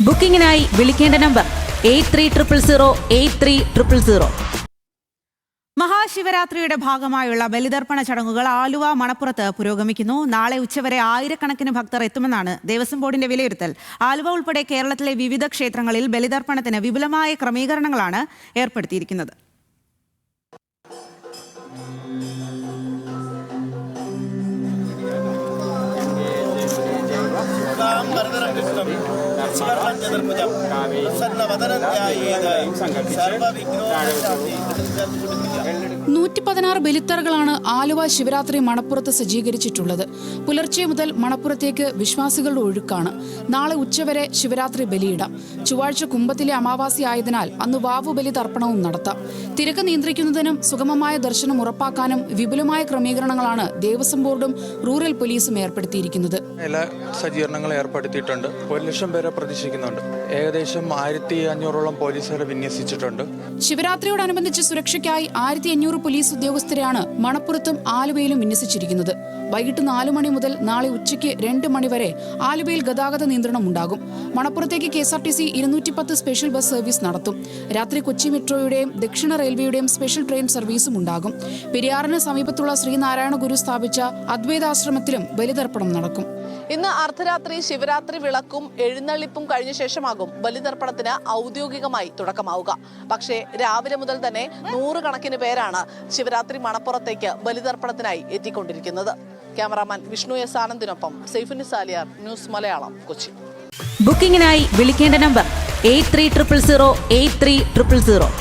ബുക്കിംഗിനായി വിളിക്കേണ്ട നമ്പർ 8300083000. മഹാശിവരാത്രിയുടെ ഭാഗമായുള്ള ബലിതർപ്പണ ചടങ്ങുകൾ ആലുവ മണപ്പുറത്ത് പുരോഗമിക്കുന്നു. നാളെ ഉച്ചവരെ ആയിരക്കണക്കിന് ഭക്തർ എത്തുമെന്നാണ് ദേവസ്വം ബോർഡിന്റെ വിലയിരുത്തൽ. ആലുവ ഉൾപ്പെടെ കേരളത്തിലെ വിവിധ ക്ഷേത്രങ്ങളിൽ ബലിതർപ്പണത്തിന് വിപുലമായ ക്രമീകരണങ്ങളാണ് ഏർപ്പെടുത്തിയിരിക്കുന്നത്. ബലിത്തറകളാണ് ആലുവ ശിവരാത്രി മണപ്പുറത്ത് സജ്ജീകരിച്ചിട്ടുള്ളത്. പുലർച്ചെ മുതൽ മണപ്പുറത്തേക്ക് വിശ്വാസികളുടെ ഒഴുക്കാണ്. നാളെ ഉച്ചവരെ ശിവരാത്രി ബലിയിടാം. ചൊവ്വാഴ്ച കുംഭത്തിലെ അമാവാസി ആയതിനാൽ അന്ന് വാവുബലി തർപ്പണവും നടത്താം. തിരക്ക് നിയന്ത്രിക്കുന്നതിനും സുഗമമായ ദർശനം ഉറപ്പാക്കാനും വിപുലമായ ക്രമീകരണങ്ങളാണ് ദേവസ്വം ബോർഡും റൂറൽ പോലീസും ഏർപ്പെടുത്തിയിരിക്കുന്നത്. എല്ലാ സജ്ജീകരണങ്ങളും ഏർപ്പെടുത്തിയിട്ടുണ്ട്. 1 ലക്ഷം പേരെ പ്രതീക്ഷിക്കുന്നുണ്ട്. ഏകദേശം 1500ഓളം പോലീസുകാരെ വിന്യസിച്ചിട്ടുണ്ട്. ശിവരാത്രിയോടനുബന്ധിച്ച് സുരക്ഷയ്ക്കായി 1500 പോലീസ് ഉദ്യോഗസ്ഥരെയാണ് മണപ്പുറത്തും ആലുവയിലും വിന്യസിച്ചിരിക്കുന്നത്. വൈകിട്ട് 4 മണി മുതൽ നാളെ ഉച്ചയ്ക്ക് 2 മണി വരെ ആലുവയിൽ ഗതാഗത നിയന്ത്രണം ഉണ്ടാകും. മണപ്പുറത്തേക്ക് KSRTC 210 സ്പെഷ്യൽ ബസ് സർവീസ് നടത്തും. രാത്രി കൊച്ചി മെട്രോയുടെയും ദക്ഷിണ റെയിൽവേയുടെയും സ്പെഷ്യൽ ട്രെയിൻ സർവീസും ഉണ്ടാകും. പെരിയാറിന് സമീപത്തുള്ള ശ്രീനാരായണ ഗുരു സ്ഥാപിച്ച അദ്വൈതാശ്രമത്തിലും ബലിതർപ്പണം നടക്കും. ഇന്ന് അർദ്ധരാത്രി ശിവരാത്രി വിളക്കും എഴുന്നള്ളിപ്പും കഴിഞ്ഞ ശേഷമാകും ബലിതർപ്പണത്തിന് ഔദ്യോഗികമായി തുടക്കമാവുക. പക്ഷേ രാവിലെ മുതൽ തന്നെ 100 കണക്കിന് പേരാണ് ശിവരാത്രി മണപ്പുറത്തേക്ക് ബലിതർപ്പണത്തിനായി എത്തിക്കൊണ്ടിരിക്കുന്നത്. ക്യാമറാമാൻ വിഷ്ണു എസ് ആനന്ദിനൊപ്പം സൈഫുന്നിസാലിയാർ, ന്യൂസ് മലയാളം, കൊച്ചി. ബുക്കിംഗിനായി വിളിക്കേണ്ട നമ്പർ 8300083000.